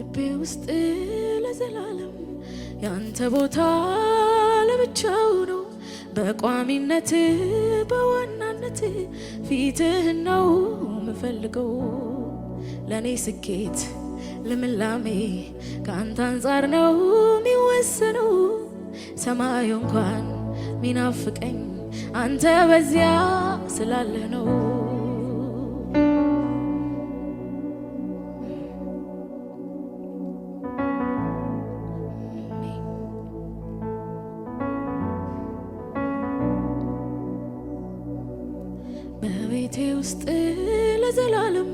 በልቤ ውስጥ ለዘላለም ያንተ ቦታ ለብቻው ነው። በቋሚነት በዋናነት ፊትህን ነው ምፈልገው። ለኔ ስኬት ልምላሜ ካንተ አንጻር ነው ሚወሰነው። ሰማዩ እንኳን ሚናፍቀኝ አንተ በዚያ ስላለህ ነው። በቤቴ ውስጥ ለዘላለም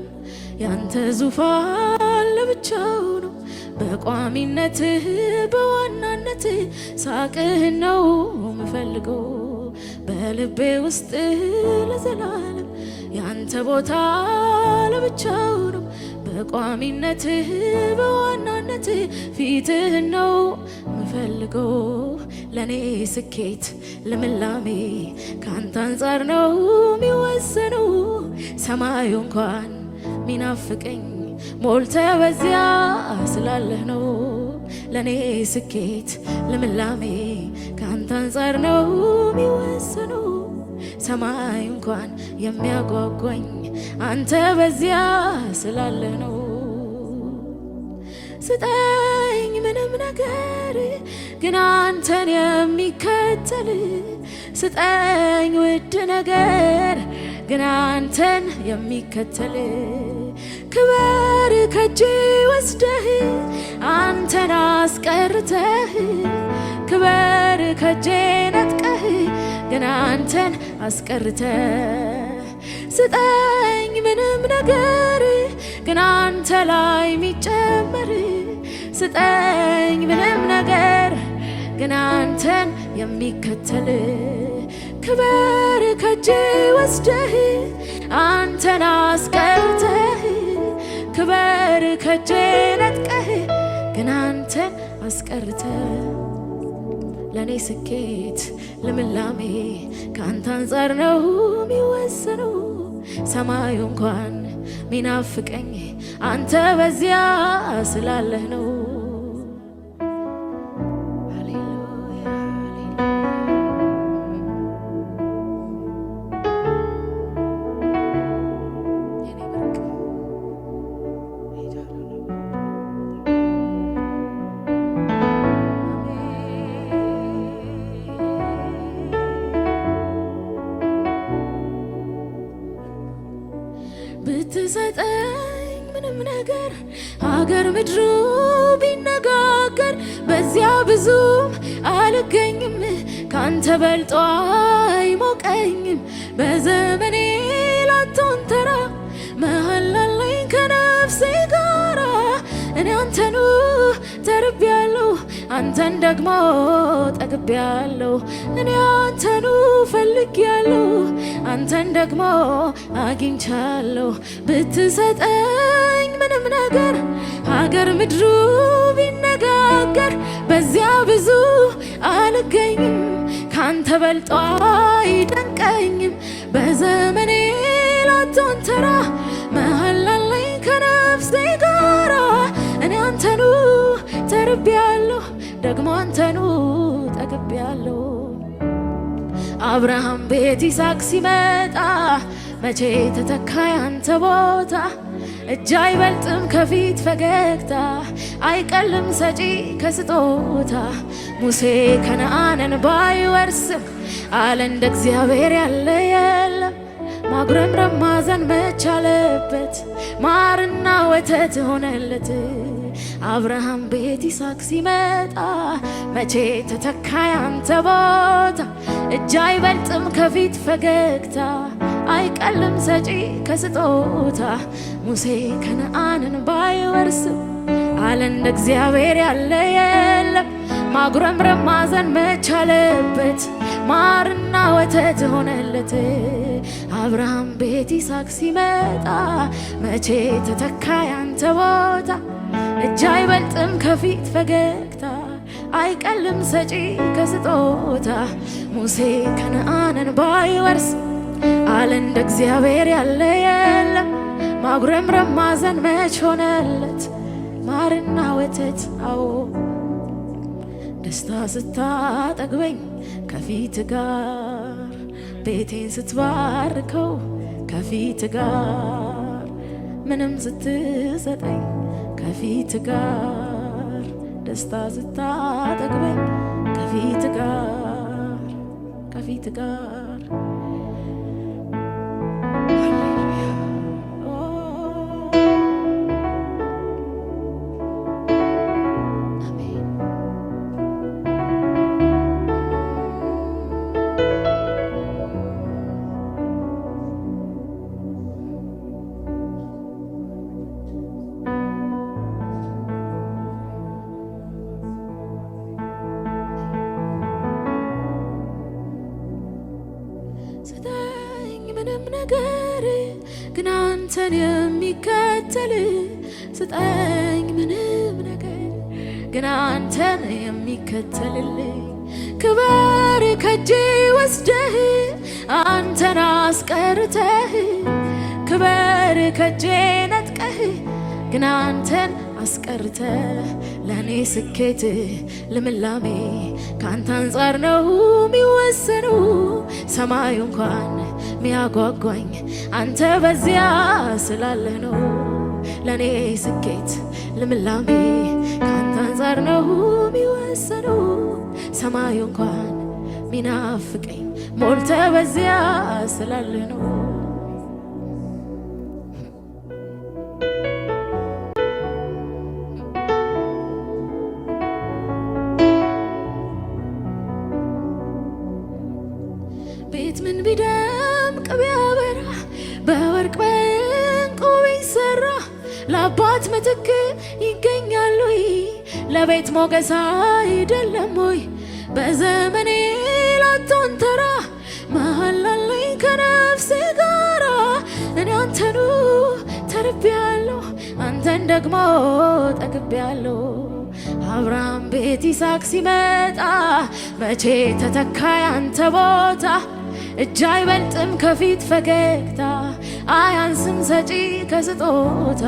ያንተ ዙፋን ለብቻው ነው። በቋሚነትህ በዋናነት ሳቅህን ነው ምፈልገው። በልቤ ውስጥ ለዘላለም ያንተ ቦታ ለብቻው ነው። በቋሚነትህ በዋናነት ፊትህን ነው ምፈልገው። ለኔ ስኬት ልምላሜ ካንተ አንጻር ነው ሚወሰነው። ሰማዩ እንኳን ሚናፍቀኝ ሞልተ በዚያ ስላለህ ነው። ለኔ ስኬት ልምላሜ ካንተ አንጻር ነው ሚወሰነው። ሰማይ እንኳን የሚያጓጓኝ አንተ በዚያ ስላለህ ነው። ስጠኝ ምንም ነገር ግን አንተን የሚከተል፣ ስጠኝ ውድ ነገር ግን አንተን የሚከተል። ክበር ከጄ ወስደህ አንተን አስቀርተህ፣ ክበር ከጄ ነጥቀህ ግን አንተን አስቀርተህ። ስጠኝ ምንም ነገር ግን አንተ ላይ ሚጨመር፣ ስጠኝ ምንም ነገር ግን አንተን የሚከተል። ክበር ከጄ ወስደህ አንተን አስቀርተህ፣ ክበር ከጄ ነጥቀህ ግን አንተን አስቀርተህ። ለኔ ስኬት ልምላሜ ካንተ አንጻር ነው ሚወሰነው። ሰማዩ እንኳን ሚናፍቀኝ አንተ በዚያ ስላለህ ነው። ብትሰጠኝ ምንም ነገር ሀገር ምድሩ ቢነጋገር፣ በዚያ ብዙም አልገኝም ካንተ በልጦ አይሞቀኝም። በዘመኔ ላትሆን ተራ መሀል አለኝ ከነፍሴ ጋራ። እኔ አንተኑ ተርቤያለሁ አንተን ደግሞ ጠግቤያለሁ። እኔ አንተኑ ፈልጌያለሁ አንተን ደግሞ አግኝቻለሁ። ብትሰጠኝ ምንም ነገር ሀገር ምድሩ ቢነጋገር፣ በዚያ ብዙ አልገኝም ካንተ በልጦ አይደንቀኝም። በዘመኔ ላትሆን ተራ መሀል አለኝ ከነፍሴ ጋራ። እኔ አንተኑ ተርቤያለሁ ደግሞ አንተኑ ጠግቤያለሁ። አብርሃም ቤት ይስሐቅ ሲመጣ መቼ ተተካ ያንተ ቦታ? እጅ አይበልጥም ከፊት ፈገግታ፣ አይቀልም ሰጪ ከስጦታ። ሙሴ ከነአንን ባይወርስም አለ እንደ እግዚአብሔር ያለ የለም። ማጉረምረም ማዘን መቻለበት ማርና ወተት ሆነለት። አብርሃም ቤት ይስሐቅ ሲመጣ መቼ ተተካ ያንተ ቦታ? እጅ አይበልጥም ከፊት ፈገግታ፣ አይቀልም ሰጪ ከስጦታ። ሙሴ ከነአንን ባይወርስም አለ እንደ እግዚአብሔር ያለ የለም። ማጉረምረም ማዘን መቻለበት ማርና ወተት ሆነለት። አብርሃም ቤት ይስሐቅ ሲመጣ መቼ ተተካ ያንተ ቦታ? እጅ አይበልጥም ከፊት ፈገግታ፣ አይቀልም ሰጪ ከስጦታ። ሙሴ ከነአንን ባይወርስ አለ እንደ እግዚአብሔር ያለ የለም። ማጉረምረም ማዘን መች ሆነለት? ማርና ወተት አዎ ደስታ ስታጠግበኝ ከፊት ጋር ቤቴን ስትባርከው ከፊት ጋር ምንም ስትሰጠኝ ከፊት ጋር ደስታ ስታጠግበኝ ከፊት ጋር ምንም ነገር ግን አንተን የሚከተል ስጠኝ ምንም ነገር ግን አንተን የሚከተልልኝ ክብር ከእጄ ወስደህ አንተን አስቀርተህ ክብር ከእጄ ነጥቀህ ግን አንተን አስቀርተህ ለእኔ ስኬት ልምላሜ ከአንተ አንጻር ነው የሚወሰነው ሰማዩ እንኳን ሚያጓጓኝ አንተ በዚያ ስላለህ ነው ለእኔ ስኬት ልምላሜ ከአንተ አንጻር ነው የሚወሰነው ሰማዩ እንኳን ሚናፍቀኝ ሞልተ በዚያ ስላለህ ነው ቤት ምን ቢደምቅ ቢያበራ በወርቅ በዕንቁ ቢሰራ ለአባት ምትክ ይገኛል ወይ ለቤት ሞገስ አይደለም ወይ በዘመኔ ላትሆን ተራ መሃል አለኝ ከነፍሴ ጋራ እኔ አንተኑ ተርቤያለሁ አንተን ደግሞ ጠግቤያለሁ አብርሃም ቤት ይስሐቅ ሲመጣ መቼ ተተካ ያንተ ቦታ እጅ አይበልጥም ከፊት ፈገግታ አያንስም ሰጪ ከስጦታ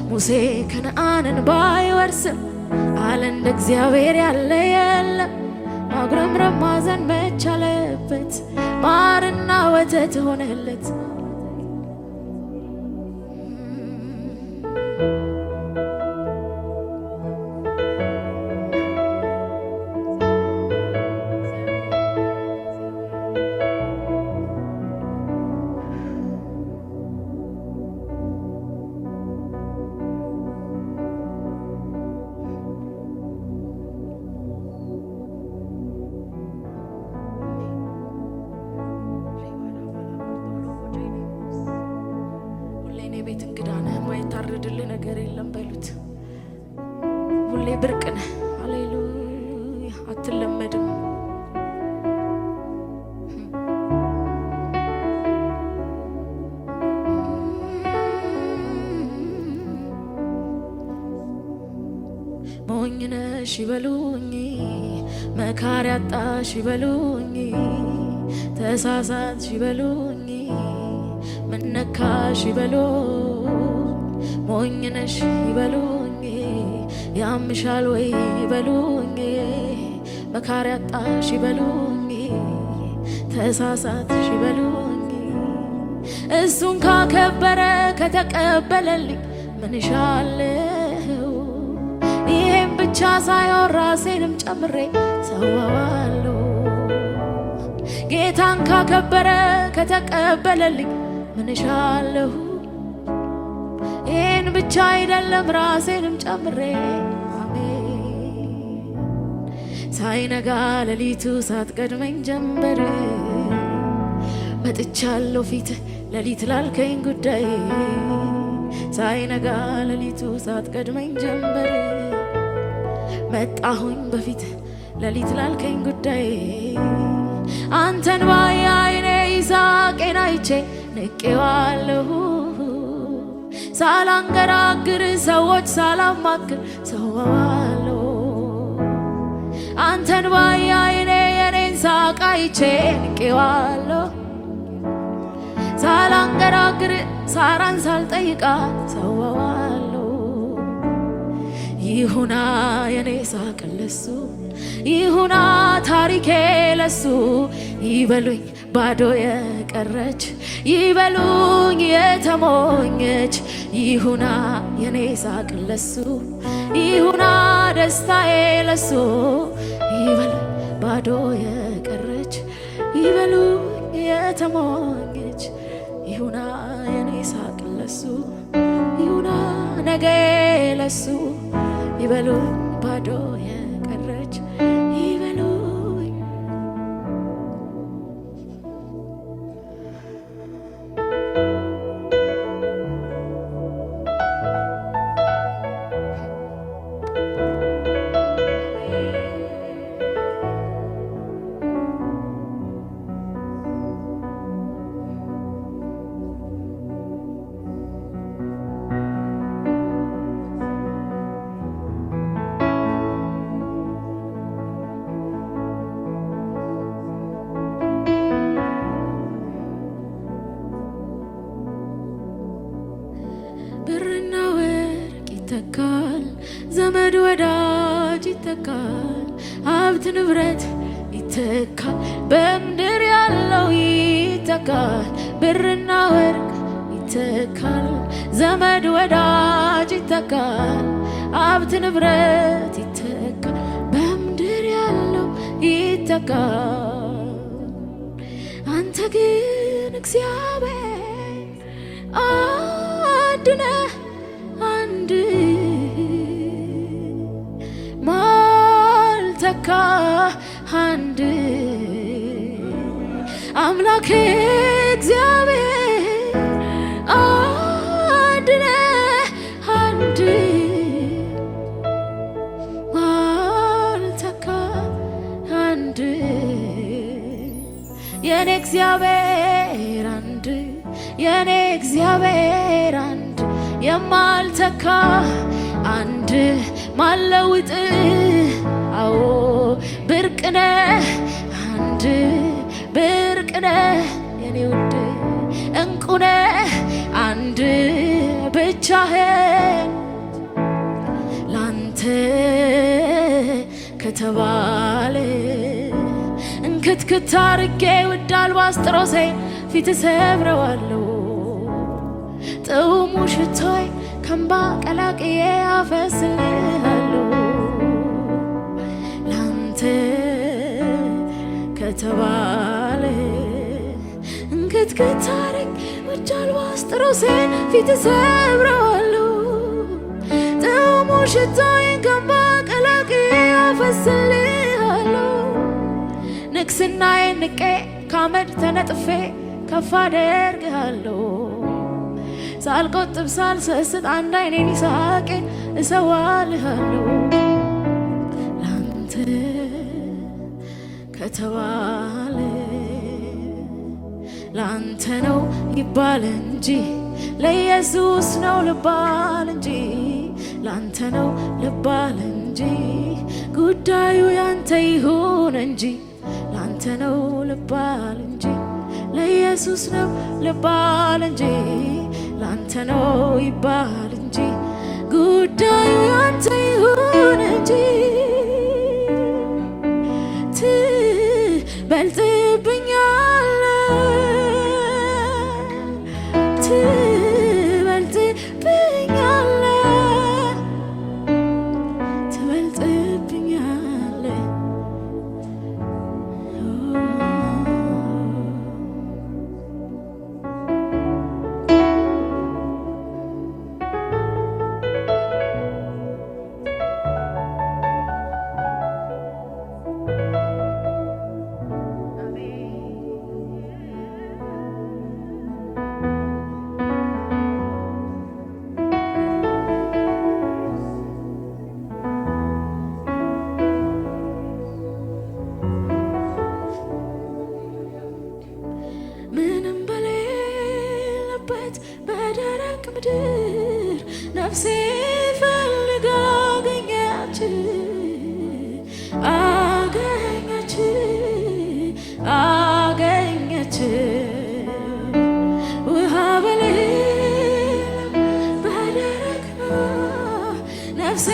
ሙሴ ከነአንን ባይወርስም አለ እንደ እግዚአብሔር ያለ የለም ማጉረምረም ማዘን መቻለበት ማርና ወተት ሆነለት ቤት እንግዳ ነህ የማይታረድልህ ነገር የለም በሉት ሁሌ ብርቅ ነህ ሃሌሉያ አትለመድም ሞኝ ነሽ ይበሉኝ መካሪ አጣሽ ይበሉኝ ተሳሳትሽ ይበሉኝ ምነካሽ ይበሉኝ ሞኝ ነሽ ይበሉኝ ያምሻል ወይ ይበሉኝ መካሪ አጣሽ ይበሉኝ ተሳሳትሽ ይበሉኝ እሱን ካከበረ ከተቀበለልኝ ምን ይሻለው ይሄም ብቻ ሳይሆን ራሴንም ጨምሬ ሰዋዋለሁ ጌታን ካከበረ ከተቀበለልኝ ምን ይሻለው ይሄን ብቻ አይደለም ራሴንም ጨምሬ አሜን ሳይነጋ ሌሊቱ ሳትቀድመኝ ጀንበር መጥቻለሁ ፊት ሌሊት ላልከኝ ጉዳይ ሳይነጋ ሌሊቱ ሳትቀድመኝ ጀንበር መጣሁኝ በፊት ሌሊት ላልከኝ ጉዳይ አንተን ባየ አይኔ ይስሐቄን አይቼ ንቄዋለሁ ሳላንገራግር ሰዎች ሳላማክር ሰዋዋለሁ አንተን ባየ አይኔ የኔን ሳቅ አይቼ ንቄዋለሁ ሳላንገራግር ሳራን ሳልጠይቃት ሰዋዋለሁ ይሁና የኔ ሳቅ ለሱ ይሁና ታሪኬ ለሱ ይበሉኝ ባዶ የቀረች ይበሉኝ የተሞኘች ይሁና የኔ ሳቅ ለሱ ይሁና ደስታዬ ለሱ ይበሉኝ ባዶ የቀረች ይበሉኝ የተሞኘች ይሁና የኔ ሳቅ ለሱ ይሁና ነገ ለሱ ይበሉኝ ባዶ የቀረች ይበሉኝ ይተካል ዘመድ ወዳጅ ይተካል ሀብት ንብረት ይተካል በምድር ያለው ይተካል ብርና ወርቅ ይተካል ዘመድ ወዳጅ ይተካል ሀብት ንብረት ይተካል በምድር ያለው ይተካል አንተ ግን እግዚአብሔር አንድ ነህ አንድ ማልተካ አንድ አምላኬ እግዚአብሔር አንድ ነህ አንድ ማልተካ አንድ የኔ እግዚአብሔር አንድ የኔ እግዚአብሔር አንድ የማልተካ አንድ ማለውጥ አዎ ብርቅነ አንድ ብርቅነ የኔ ውድ እንቁነ አንድ ብቻህን ላንተ ከተባለ እንክትክት አርጌ ውድ አልባስጥሮሴ ፊት ሰብረዋለሁ ጥዑሙ ሽቶይ ከእንባ ቀላቅዬ አፈስልሃለሁ ላንተ ከተባለ እንክትክት አርጌ ውድ አልባስጥሮሴን ፊት ሰብረዋለሁ ጥዑሙ ሽቶይ ከእንባ ቀላቅዬ አፈስልሃለሁ ንግስናዬን ንቄ ካመድ ተነጥፌ ከፍ አደርግሃለሁ ሳልቆጥብ ሳልሰስት አንድ አይኔን ይሳቄን እሰዋልሃለሁ ላንተ ከተባለ ላንተ ነው ይባል እንጂ ለኢየሱስ ነው ልባል እንጂ ላንተ ነው ልባል እንጂ ጉዳዩ ያንተ ይሁን እንጂ ላንተ ነው ልባል እንጂ ለኢየሱስ ነው ልባል እንጂ ላንተ ነው ይባል እንጂ ጉዳዩ ያንተ ይሁን እንጂ ምድር ነፍሴ ፈልጋ አገኘች አገኘች አገኘች ውሃ በሌለው በደረቅ ነፍሴ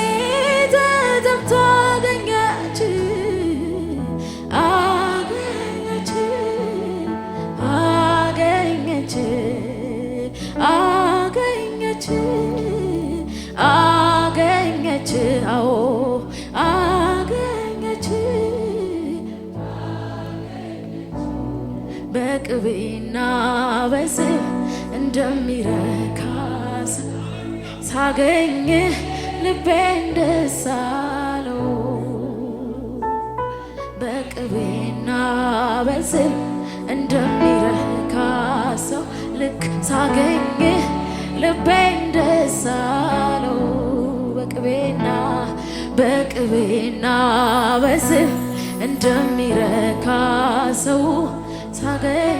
በቅቤና በስብ እንደሚረካ ሳገኝ ልቤን ደስ አለው። በቅቤና በስብ እንደሚረካ ሰው ልክ ሳገኝ ልቤን ደስ አለው። በቅቤና በስብ እንደሚረካ ሰው ሳገኝ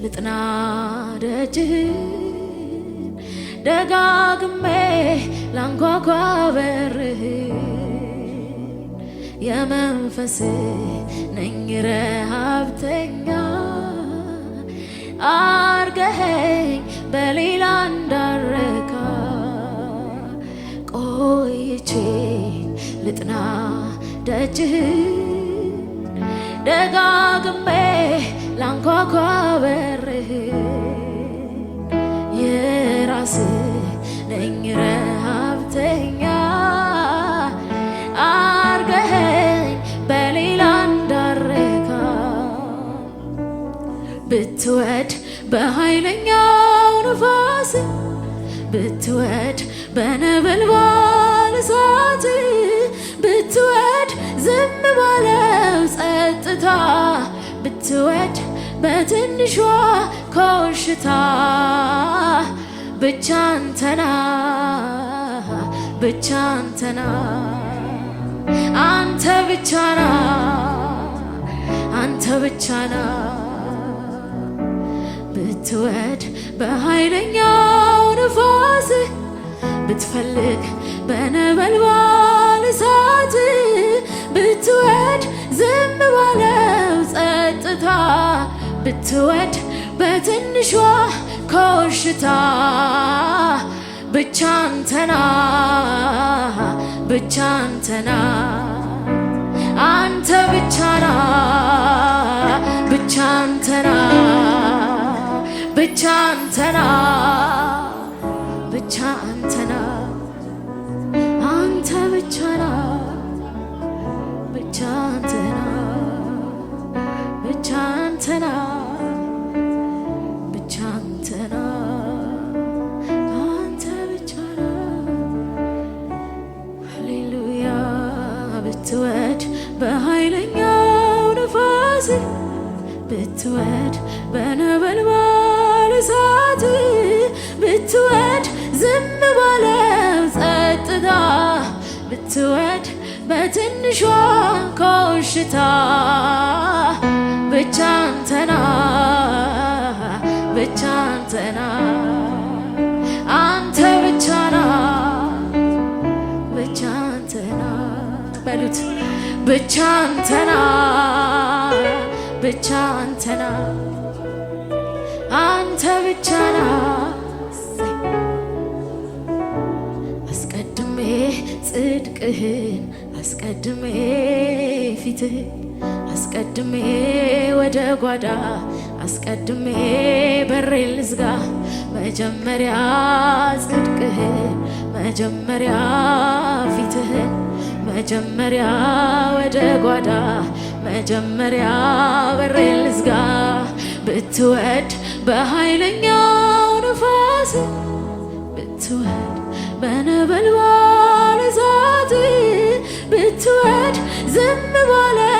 ልጥና ደጅህን ደጋግሜ ላንኳኳ በርህን የመንፈስ ነኝ ረሃብተኛ አርገኸኝ በሌላ እንዳረካ ቆይቼ ልጥና ደጅህን ደጋግሜ ላንኳኳ በርህን የራስህ ነኝ ረሃብተኛ አርገኸኝ በሌላ እንዳረካ ብትወድ በኃይለኛው ንፋስ ብትወድ በነበልባል እሳት ብትወድ ዝም ባለው ጸጥታ ብትወድ በትንሿ ኮሽታ ብቻ አንተና አንተ ብቻና አንተ ብቻና ብትወድ በኃይለኛው ንፋስ ብትፈልግ በነበልባል እሳት ብትወድ ዝም ባለው ጸጥታ ብትወድ በትንሿ ኮሽታ ብቻ አንተና አንተ ብቻና ብቻ አንተና ብቻ አንተና ብቻ አንተና አንተ ብቻና ብቻ አንተና ብቻ አንተና ብቻ አንተና አንተ ብቻና ሃሌሉያ ብትወድ በኃይለኛው ነፋስ ብትወድ በነበልባል እሳት ብትወድ ዝም ባለው ጸጥታ ብትወድ በትንሿ ኮሽታ ብቻ አንተና አንተ ብቻና ብቻ አንተና በሉት ብቻ አንተና ብቻ አንተና አንተ ብቻና አስቀድሜ ጽድቅህን አስቀድሜ ፊትህን አስቀድሜ ወደ ጓዳ አስቀድሜ በሬን ልዝጋ መጀመሪያ ጽድቅህን መጀመሪያ ፊትህን መጀመሪያ ወደ ጓዳ መጀመሪያ በሬን ልዝጋ ብትወድ በኃይለኛው ነፋስ ብትወድ በነበልባል እሳት ብትወድ ዝም ባለው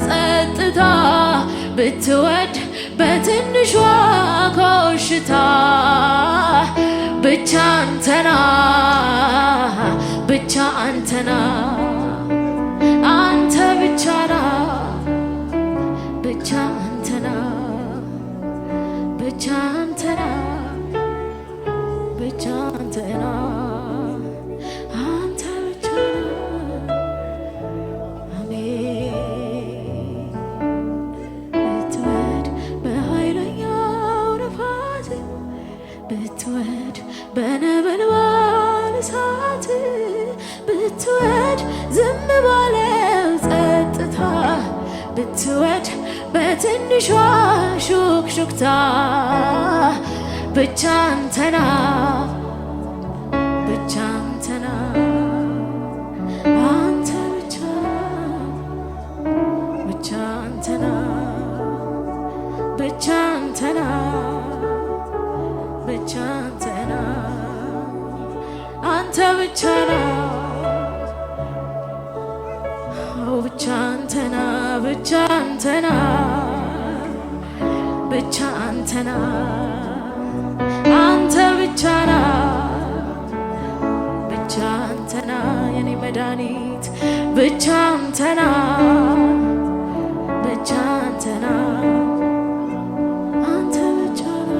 ጸጥታ ብትወድ በትንሿ ኮሽታ ብቻ አንተና አንተ ብቻና ብቻ አንተና ብቻ አንተና ብቻ አንተና አንተ ብቻና አሜን ብትወድ በነበልባል እሳት ብትወድ ዝም ባለው ጸጥታ ብትወድ በትንሿ ሹክሹክታ ብቻ አንተና ብቻ አንተና አንተ ብቻ ብቻ አንተና ብቻ አንተና ብቻ አንተና አንተ ብቻ ነው ብቻ አንተና ብቻ አንተና ብቻ አንተና አንተ ብቻ ና ብቻ አንተና የኔ መድኃኒት ብቻ አንተና ብቻ አንተና አንተ ብቻ ና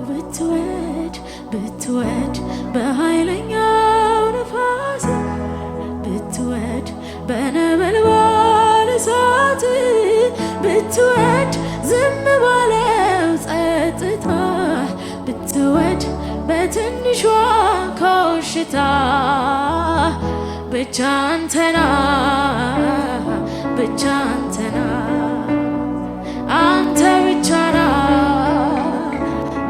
ብትወድ ብትወድ በኃይለኛው ነፋስ ብትወድ በነበልባል እሳት ብትወድ ዝም ባለው ጸጥታ ብትወድ በትንሿ ኮሽታ ብቻ አንተና ብቻ አንተና አንተ ብቻ ና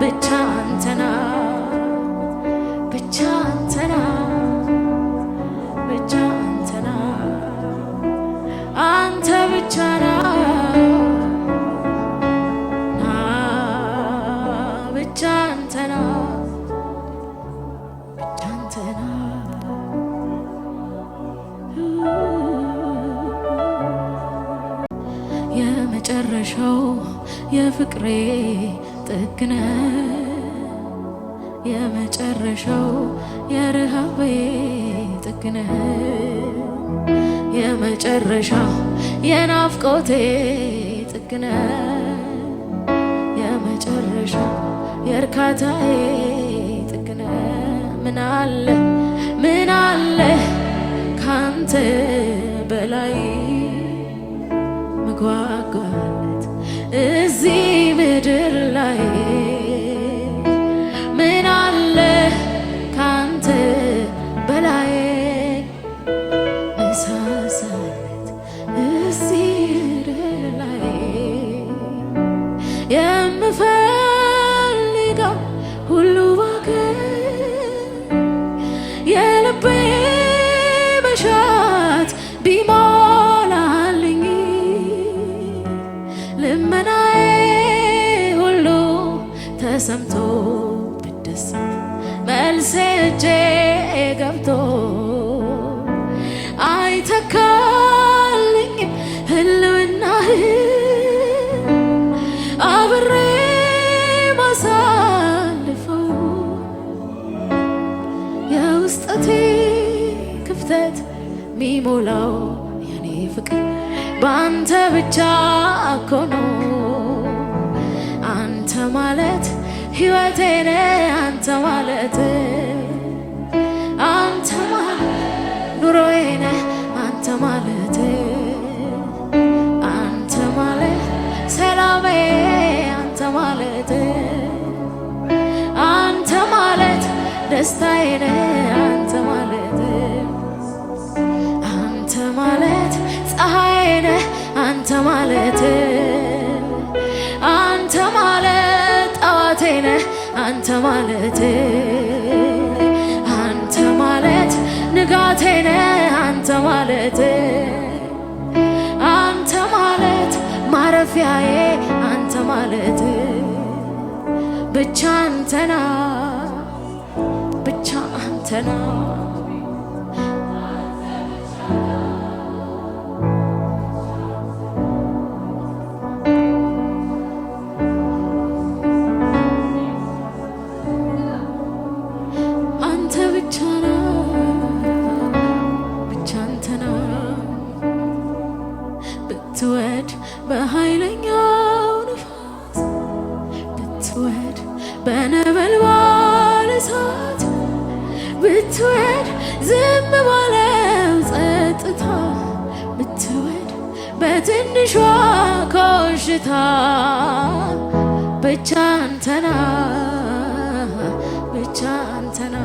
ብቻ አንተና ብቻ አንተና ብቻ አንተና አንተ ብቻ ና ብቻ አንተና ብቻ አንተና የመጨረሻው የፍቅሬ ጥግነ የመጨረሻው የረሃቤ ጥግነ የመጨረሻው የናፍቆቴ ጥግነ የመጨረሻው የእርካታዬ ጥግነ ምን አለ ካንተ በላይ መጓጓለት እዚህ ምድር ላይ ምን አለ ካንተ በላይ መሳሳለት እዚህ ምድር ላይ የምፈልገው ሁሉ ባገኝ የልቤ መሻት ቢሞላልኝ ልመናዬ ሁሉ ተሰምቶ ብደሰት መልሴ እጄ ገብቶ አይተካልኝም ህልውናህ አብሬ ማሳልፈው የውስጠቴ ክፍተት ሚሞላው የኔ ፍቅር በአንተ ብቻ እኮ ነው። አንተ ማለት ሕይወቴ ነህ አንተ ማለት አንተ ማለት ኑሮዬ ነህ አንተ ማለት አንተ ማለት ሰላሜ አንተ ማለት አንተ ማለት ደስታዬ ነህ አንተ ማለት አንተ ማለት ፀሐዬ ነህ አንተ ማለት አንተ ማለት ጠዋቴ ነህ አንተ ማለት አንተ ማለት ንጋቴ ነህ አንተ ማለት አንተ ማለት ማረፊያዬ አንተ ማለት ብቻ አንተና ብቻ አንተና ብትወድ በኃይለኛው ነፋስ ብትወድ በነበልባል እሳት ብትወድ ዝም ባለው ጸጥታ ብትወድ በትንሿ ኮሽታ ብቻ አንተና ብቻ አንተና